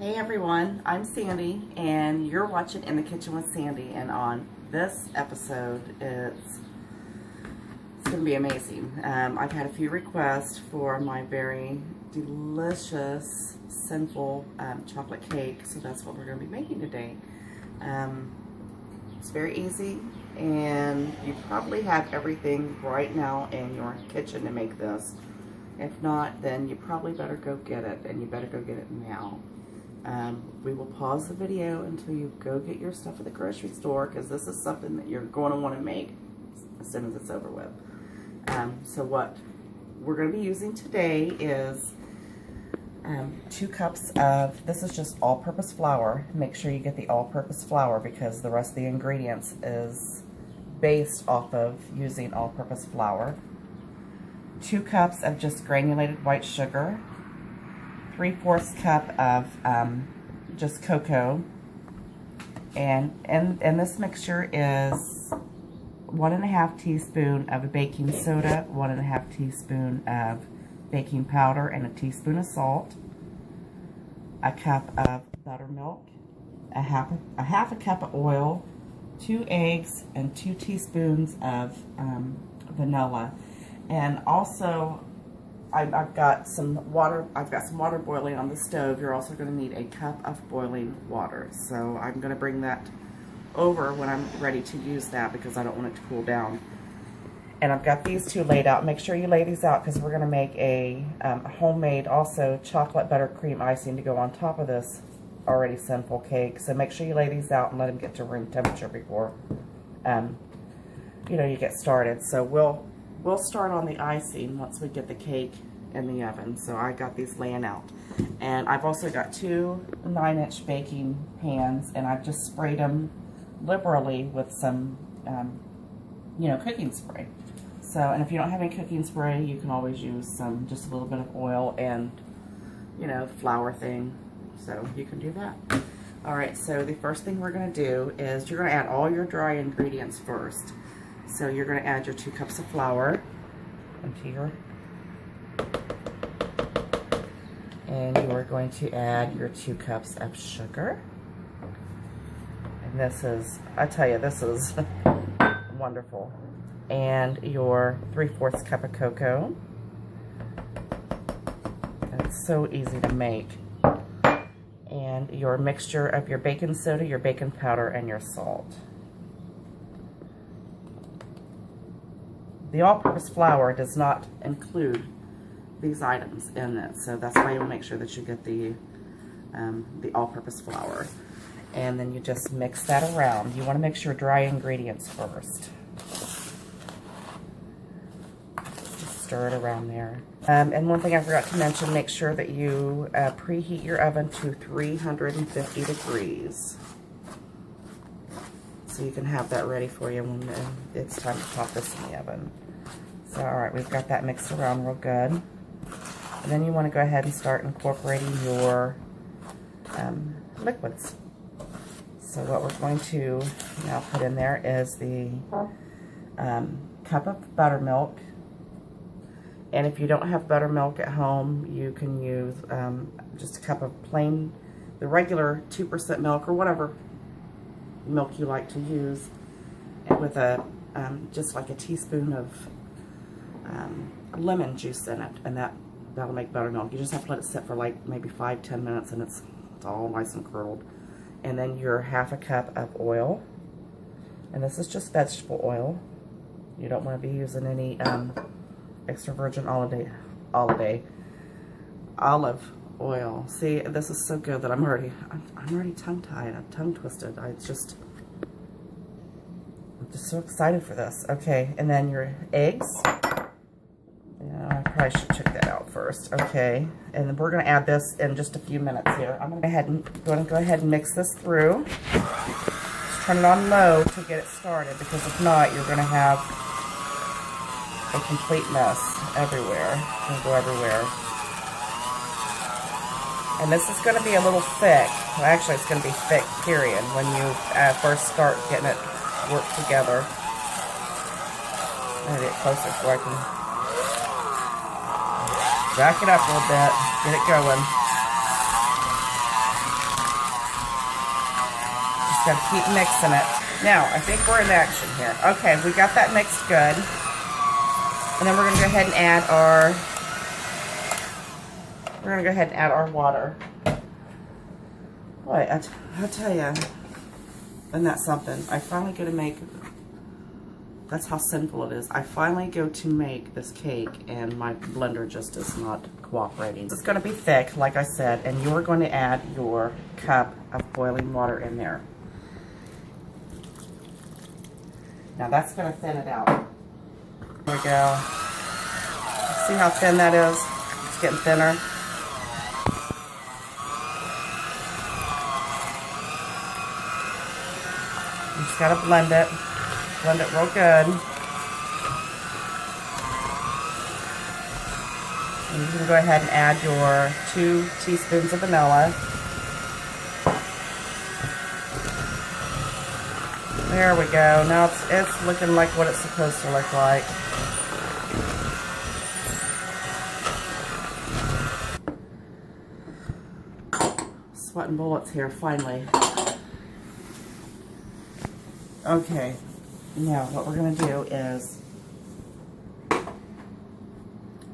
Hey everyone, I'm Sandy and you're watching In the Kitchen with Sandy, and on this episode it's going to be amazing. I've had a few requests for my very delicious, sinful chocolate cake, so that's what we're going to be making today. It's very easy, and you probably have everything right now in your kitchen to make this. If not, then you probably better go get it, and you better go get it now. We will pause the video until you go get your stuff at the grocery store, because this is something that you're going to want to make as soon as it's over with. So what we're going to be using today is 2 cups of, this is just all-purpose flour. Make sure you get the all-purpose flour because the rest of the ingredients is based off of using all-purpose flour. 2 cups of just granulated white sugar. 3/4 cup of just cocoa, and this mixture is 1.5 teaspoon of baking soda, 1.5 teaspoon of baking powder, and a teaspoon of salt. A cup of buttermilk, a half a cup of oil, 2 eggs, and 2 teaspoons of vanilla, and also I've got some water. I've got some water boiling on the stove. You're also going to need a cup of boiling water. So I'm going to bring that over when I'm ready to use that because I don't want it to cool down. And I've got these 2 laid out. Make sure you lay these out because we're going to make a homemade also chocolate buttercream icing to go on top of this already sinful cake. So make sure you lay these out and let them get to room temperature before you get started. So we'll start on the icing once we get the cake in the oven. So I got these laying out. And I've also got 2 9-inch baking pans, and I've just sprayed them liberally with some, cooking spray. So, and if you don't have any cooking spray, you can always use just a little bit of oil and, the flour thing. So you can do that. All right, so the first thing we're gonna do is you're gonna add all your dry ingredients first. So you're going to add your 2 cups of flour into your, and you are going to add your 2 cups of sugar. And this is, I tell you, this is wonderful. And your 3/4 cup of cocoa. And it's so easy to make. And your mixture of your baking soda, your baking powder, and your salt. The all-purpose flour does not include these items in it, so that's why you'll make sure that you get the all-purpose flour. And then you just mix that around. You want to mix your dry ingredients first. Just stir it around there. And one thing I forgot to mention, make sure that you preheat your oven to 350 degrees. So you can have that ready for you when it's time to pop this in the oven. So, alright, we've got that mixed around real good. And then you want to go ahead and start incorporating your liquids. So what we're going to now put in there is the cup of buttermilk. And if you don't have buttermilk at home, you can use just a cup of plain, the regular 2% milk or whatever milk you like to use, and with just like a teaspoon of lemon juice in it, and that'll make buttermilk. You just have to let it sit for like maybe 5-10 minutes, and it's all nice and curdled. And then your half a cup of oil, and this is just vegetable oil. You don't want to be using any extra virgin olive oil. See, this is so good that I'm already tongue-tied. I'm tongue-twisted. I'm just so excited for this. Okay, and then your eggs. Yeah, I probably should check that out first. Okay, and then we're going to add this in just a few minutes here. I'm going to go ahead and mix this through. Just turn it on low to get it started, because if not, you're going to have a complete mess everywhere. It's going to go everywhere. And this is going to be a little thick. Well, actually, it's going to be thick, period, when you first start getting it worked together. I'm going to get closer so I can back it up a little bit, get it going. Just gotta keep mixing it. Now, I think we're in action here. Okay, we got that mixed good. And then we're gonna go ahead and add our water. Boy, I'll tell you, isn't that something? I finally get to make, that's how simple it is. I finally go to make this cake and my blender just is not cooperating. It's gonna be thick, like I said, and you're going to add your cup of boiling water in there. Now that's gonna thin it out. There we go. See how thin that is? It's getting thinner. You just gotta blend it real good. And you can go ahead and add your 2 teaspoons of vanilla. There we go. Now it's looking like what it's supposed to look like. Sweating bullets here, finally. Okay, now what we're going to do is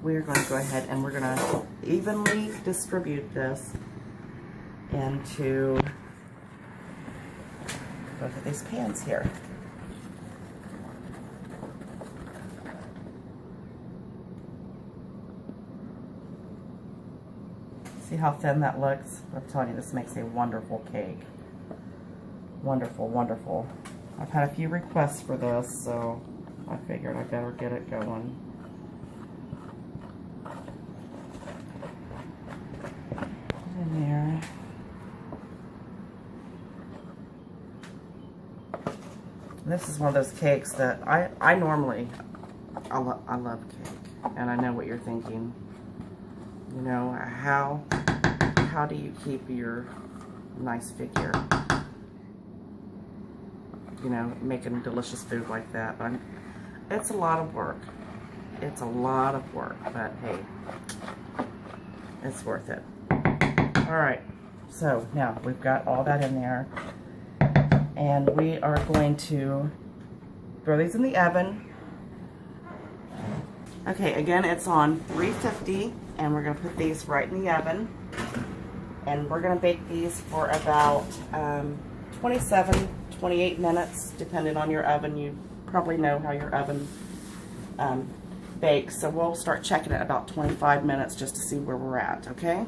we're going to go ahead and we're going to evenly distribute this into both of these pans here. See how thin that looks? I'm telling you, this makes a wonderful cake. Wonderful, wonderful. I've had a few requests for this, so I figured I better get it going. Put it in there. This is one of those cakes that I normally, I love cake, and I know what you're thinking. You know, how do you keep your nice figure? You know, making delicious food like that, but it's a lot of work. It's a lot of work, but hey, it's worth it. All right, so now we've got all that in there, and we are going to throw these in the oven. Okay, again, it's on 350, and we're going to put these right in the oven, and we're going to bake these for about 28 minutes, depending on your oven. You probably know how your oven bakes, so we'll start checking it about 25 minutes just to see where we're at, okay?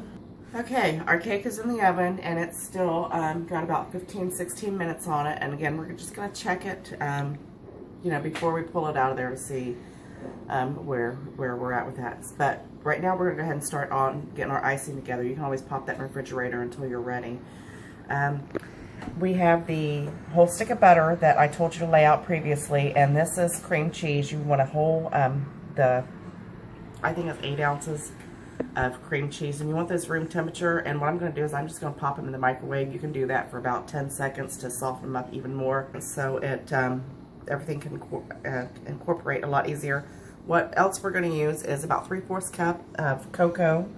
Okay, our cake is in the oven, and it's still got about 15-16 minutes on it, and again, we're just going to check it, you know, before we pull it out of there to see where we're at with that. But right now, we're going to go ahead and start on getting our icing together. You can always pop that in the refrigerator until you're ready. We have the whole stick of butter that I told you to lay out previously, and this is cream cheese. You want a whole, I think it's 8 ounces of cream cheese, and you want this room temperature. And what I'm going to do is I'm just going to pop them in the microwave. You can do that for about 10 seconds to soften them up even more, so it everything can incorporate a lot easier. What else we're going to use is about 3/4 cup of cocoa.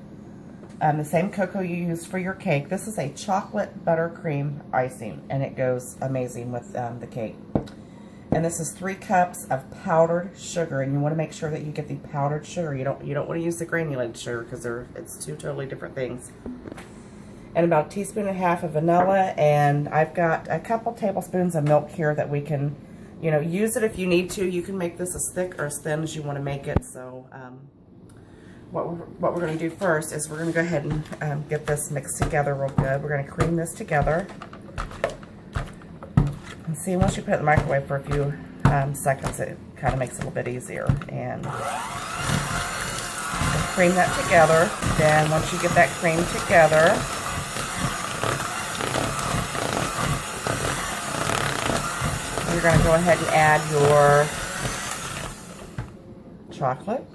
The same cocoa you used for your cake. This is a chocolate buttercream icing, and it goes amazing with the cake. And this is 3 cups of powdered sugar, and you want to make sure that you get the powdered sugar. You don't want to use the granulated sugar because it's 2 totally different things. And about 1.5 teaspoons of vanilla, and I've got a couple tablespoons of milk here that we can, you know, use it if you need to. You can make this as thick or as thin as you want to make it. So what we're going to do first is we're going to go ahead and get this mixed together real good. We're going to cream this together. And see, once you put it in the microwave for a few seconds, it kind of makes it a little bit easier. And cream that together. Then once you get that cream together, you're going to go ahead and add your chocolate.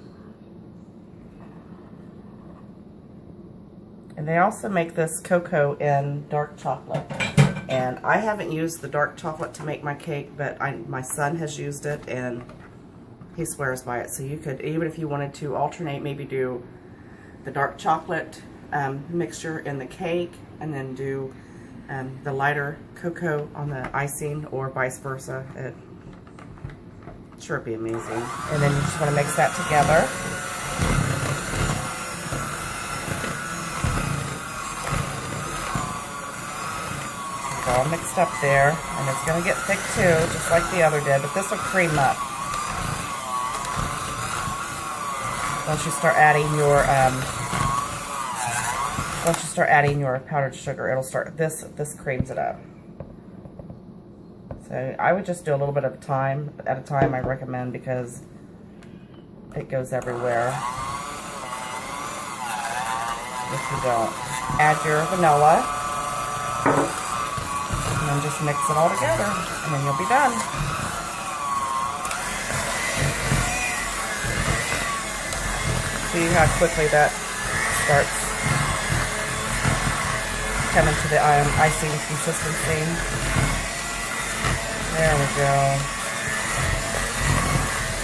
And they also make this cocoa in dark chocolate. And I haven't used the dark chocolate to make my cake, but my son has used it, and he swears by it. So you could, even if you wanted to alternate, maybe do the dark chocolate mixture in the cake, and then do the lighter cocoa on the icing or vice versa. It sure be amazing. And then you just want to mix that together. It's all mixed up there, and it's going to get thick too, just like the other did, but this will cream up. Once you start adding your powdered sugar, it'll start, this creams it up. So I would just do a little bit at a time, I recommend, because it goes everywhere if you don't. Add your vanilla, and then just mix it all together, and then you'll be done. See how quickly that starts coming to the icing consistency. There we go.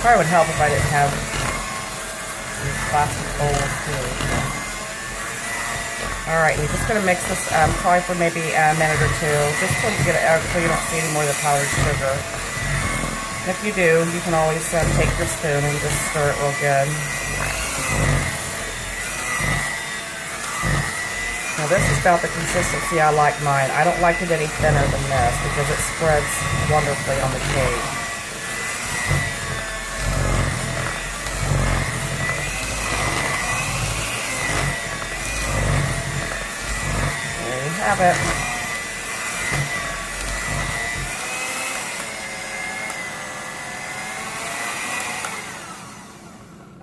Probably would help if I didn't have these plastic bowls too. Alright, you're just going to mix this probably for maybe a minute or two, just till you get it out, so you don't see any more of the powdered sugar. And if you do, you can always take your spoon and just stir it real good. Now this is about the consistency I like mine. I don't like it any thinner than this because it spreads wonderfully on the cake. There you have it.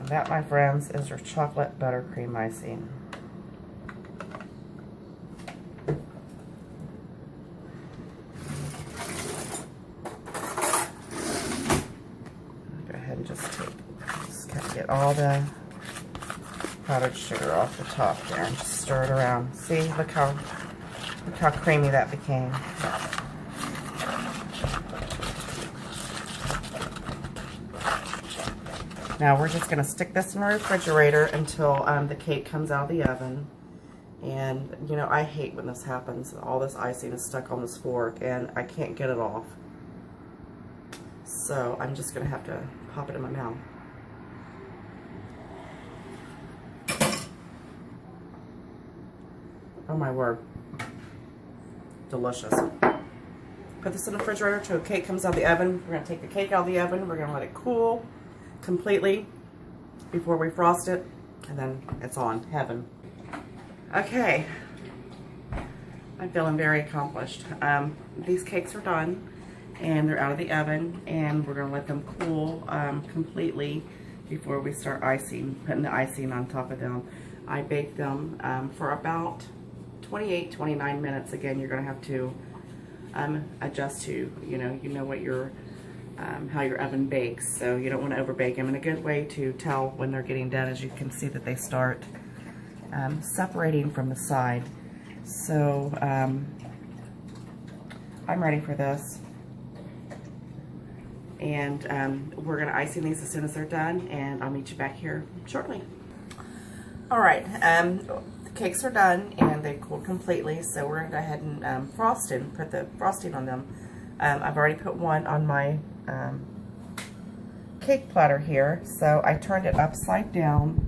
And that, my friends, is your chocolate buttercream icing. Just kind of get all the powdered sugar off the top there and just stir it around. See, look how creamy that became. Now we're just going to stick this in the refrigerator until the cake comes out of the oven. And you know, I hate when this happens. All this icing is stuck on this fork and I can't get it off. So I'm just going to have to pop it in my mouth. Oh my word. Delicious. Put this in the refrigerator till the cake comes out of the oven. We're going to take the cake out of the oven. We're going to let it cool completely before we frost it. And then it's on. Heaven. Okay. I'm feeling very accomplished. These cakes are done. And they're out of the oven, and we're going to let them cool completely before we start putting the icing on top of them. I baked them for about 28-29 minutes. Again, you're going to have to adjust to, you know what your how your oven bakes, so you don't want to over bake them. And a good way to tell when they're getting done is you can see that they start separating from the side. So I'm ready for this. And we're going to icing these as soon as they're done, and I'll meet you back here shortly. Alright, the cakes are done, and they've cooled completely, so we're going to go ahead and put the frosting on them. I've already put one on my cake platter here, so I turned it upside down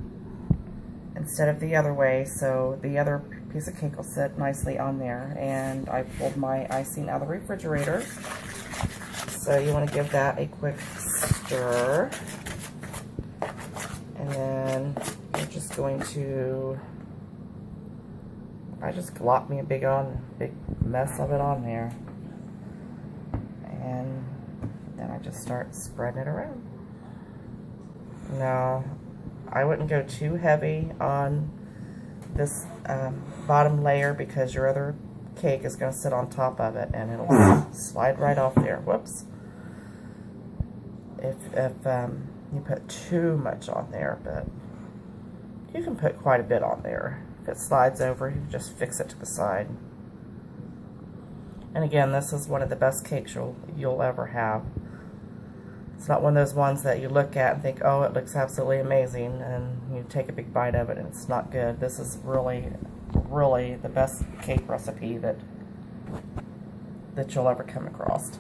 instead of the other way, so the other piece of cake will sit nicely on there. And I pulled my icing out of the refrigerator. So you want to give that a quick stir. And then you're just going to, I just glopped me a big mess of it on there. And then I just start spreading it around. Now, I wouldn't go too heavy on this bottom layer because your other cake is going to sit on top of it and it'll slide right off there. Whoops. If you put too much on there, but you can put quite a bit on there. If it slides over, you just fix it to the side. And again, this is one of the best cakes you'll ever have. It's not one of those ones that you look at and think, oh, it looks absolutely amazing, and you take a big bite of it and it's not good. This is really, really the best cake recipe that that you'll ever come across.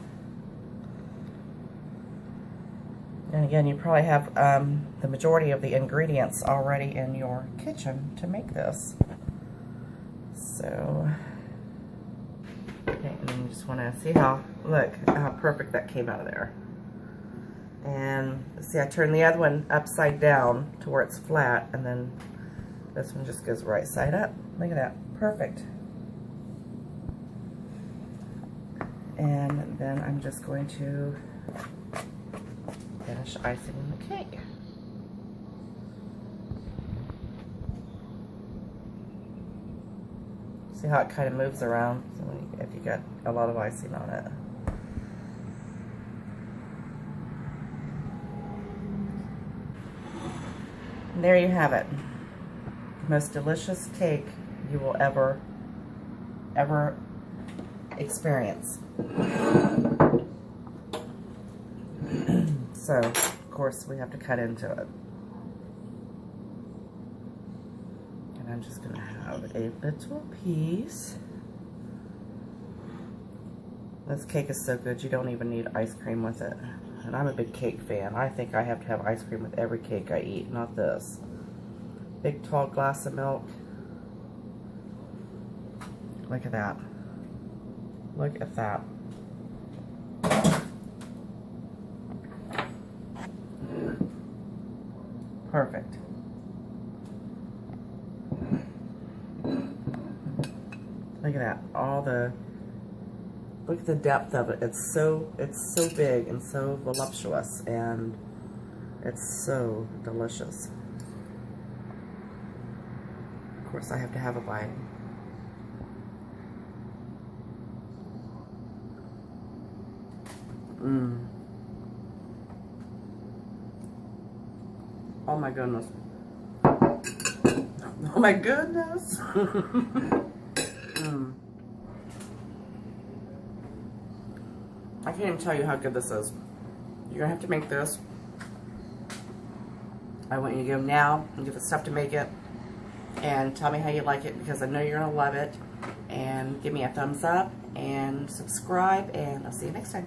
And again, you probably have the majority of the ingredients already in your kitchen to make this. So, okay, and then you just want to see look how perfect that came out of there. And see, I turned the other one upside down to where it's flat, and then this one just goes right side up. Look at that, perfect. And then I'm just going to finish icing the cake. See how it kind of moves around if you got a lot of icing on it. And there you have it. The most delicious cake you will ever experience. So, of course, we have to cut into it. And I'm just going to have a little piece. This cake is so good, you don't even need ice cream with it. And I'm a big cake fan. I think I have to have ice cream with every cake I eat, not this. Big tall glass of milk. Look at that. Look at that. Perfect. Look at that. Look at the depth of it. It's so big and so voluptuous, and it's so delicious. Of course, I have to have a bite. Oh my goodness. Oh my goodness. I can't even tell you how good this is. You're gonna have to make this. I want you to go now and get the stuff to make it and tell me how you like it, because I know you're gonna love it. And give me a thumbs up and subscribe, and I'll see you next time.